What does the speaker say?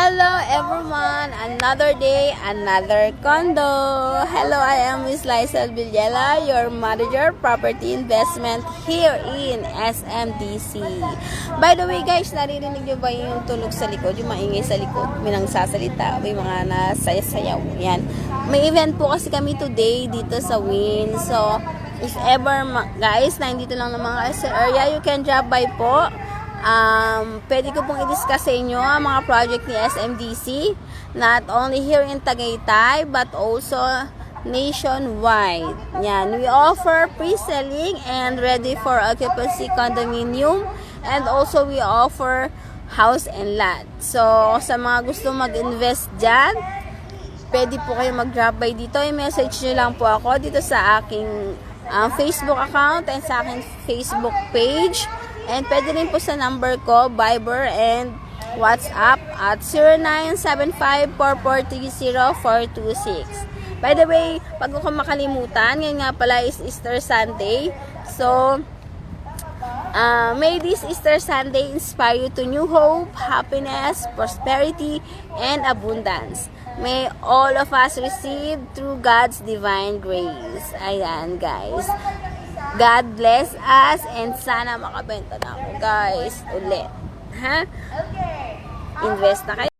Hello everyone! Another day, another condo! Hello, I am Miss Lysel Villela, your manager property investment here in SMDC. By the way guys, naririnig nyo ba yung tunog sa likod? Yung maingay sa likod? May nangsasalita, may mga nasayaw. Yan. May event po kasi kami today dito sa Win. So, if ever guys, nandito lang naman kayo sa area, you can drop by po. Pwede ko pong i-discuss sa inyo ang mga project ni SMDC, not only here in Tagaytay but also nationwide. Yan, we offer pre-selling and ready for occupancy condominium, and also we offer house and lot. So sa mga gusto mag-invest dyan, pwede po kayo mag-drop by dito. I-message nyo lang po ako dito sa aking Facebook account and sa aking Facebook page. And pwede rin po sa number ko, Viber and WhatsApp at 0975-4430-426. By the way, pag ko makalimutan, ngayon nga pala is Easter Sunday. So, may this Easter Sunday inspire you to new hope, happiness, prosperity, and abundance. May all of us receive through God's divine grace. Ayan, guys. God bless us and sana makabenta na ako guys ulit. Ha? Invest na kayo.